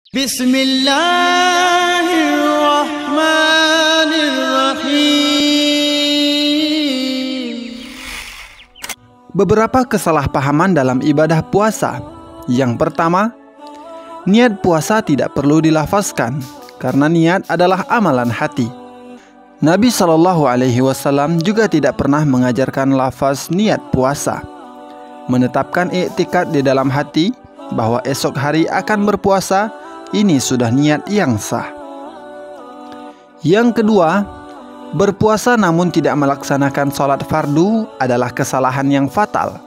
Bismillahirrahmanirrahim. Beberapa kesalahpahaman dalam ibadah puasa. Yang pertama, niat puasa tidak perlu dilafazkan karena niat adalah amalan hati. Nabi SAW juga tidak pernah mengajarkan lafaz niat puasa. Menetapkan iktikad di dalam hati bahwa esok hari akan berpuasa, ini sudah niat yang sah. Yang kedua, berpuasa namun tidak melaksanakan sholat fardu adalah kesalahan yang fatal.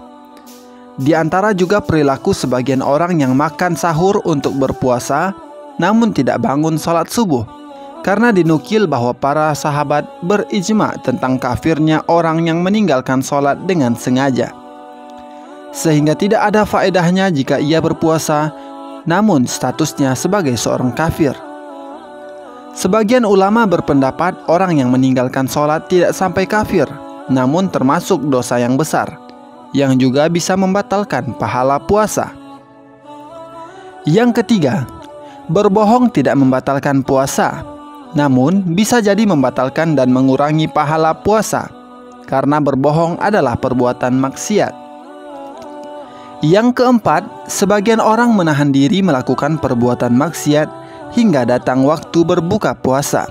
Di antara juga perilaku sebagian orang yang makan sahur untuk berpuasa namun tidak bangun sholat subuh, karena dinukil bahwa para sahabat berijma tentang kafirnya orang yang meninggalkan sholat dengan sengaja, sehingga tidak ada faedahnya jika ia berpuasa namun statusnya sebagai seorang kafir. Sebagian ulama berpendapat orang yang meninggalkan sholat tidak sampai kafir, namun termasuk dosa yang besar, yang juga bisa membatalkan pahala puasa. Yang ketiga, berbohong tidak membatalkan puasa, namun bisa jadi membatalkan dan mengurangi pahala puasa, karena berbohong adalah perbuatan maksiat. Yang keempat, sebagian orang menahan diri melakukan perbuatan maksiat hingga datang waktu berbuka puasa.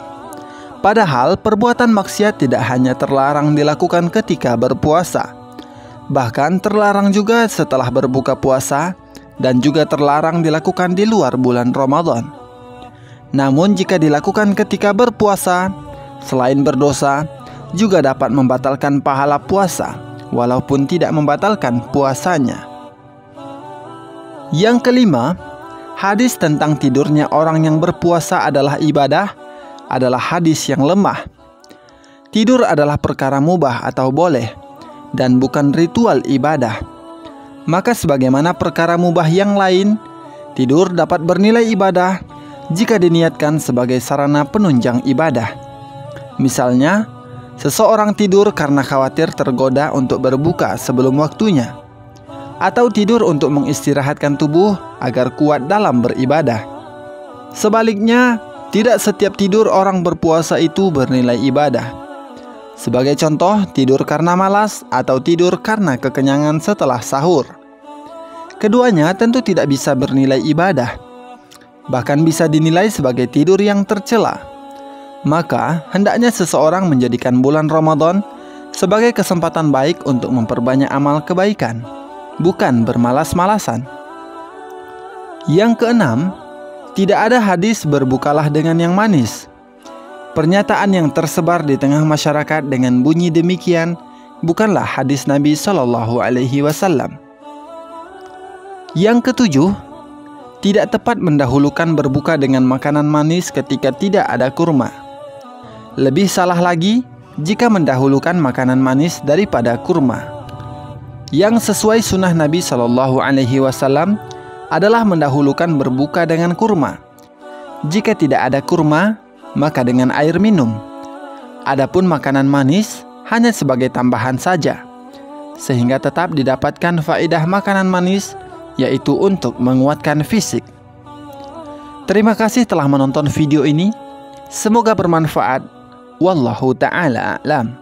Padahal perbuatan maksiat tidak hanya terlarang dilakukan ketika berpuasa, bahkan terlarang juga setelah berbuka puasa dan juga terlarang dilakukan di luar bulan Ramadan. Namun jika dilakukan ketika berpuasa, selain berdosa, juga dapat membatalkan pahala puasa, walaupun tidak membatalkan puasanya. Yang kelima, hadis tentang tidurnya orang yang berpuasa adalah ibadah adalah hadis yang lemah. Tidur adalah perkara mubah atau boleh dan bukan ritual ibadah. Maka sebagaimana perkara mubah yang lain, tidur dapat bernilai ibadah jika diniatkan sebagai sarana penunjang ibadah. Misalnya, seseorang tidur karena khawatir tergoda untuk berbuka sebelum waktunya, atau tidur untuk mengistirahatkan tubuh agar kuat dalam beribadah. Sebaliknya, tidak setiap tidur orang berpuasa itu bernilai ibadah. Sebagai contoh, tidur karena malas atau tidur karena kekenyangan setelah sahur. Keduanya tentu tidak bisa bernilai ibadah, bahkan bisa dinilai sebagai tidur yang tercela. Maka, hendaknya seseorang menjadikan bulan Ramadan sebagai kesempatan baik untuk memperbanyak amal kebaikan, bukan bermalas-malasan. Yang keenam, tidak ada hadis berbukalah dengan yang manis. Pernyataan yang tersebar di tengah masyarakat dengan bunyi demikian bukanlah hadis Nabi SAW. Yang ketujuh, tidak tepat mendahulukan berbuka dengan makanan manis ketika tidak ada kurma. Lebih salah lagi jika mendahulukan makanan manis daripada kurma. Yang sesuai sunnah Nabi SAW adalah mendahulukan berbuka dengan kurma. Jika tidak ada kurma, maka dengan air minum. Adapun makanan manis hanya sebagai tambahan saja, sehingga tetap didapatkan faedah makanan manis, yaitu untuk menguatkan fisik. Terima kasih telah menonton video ini. Semoga bermanfaat. Wallahu ta'ala a'lam.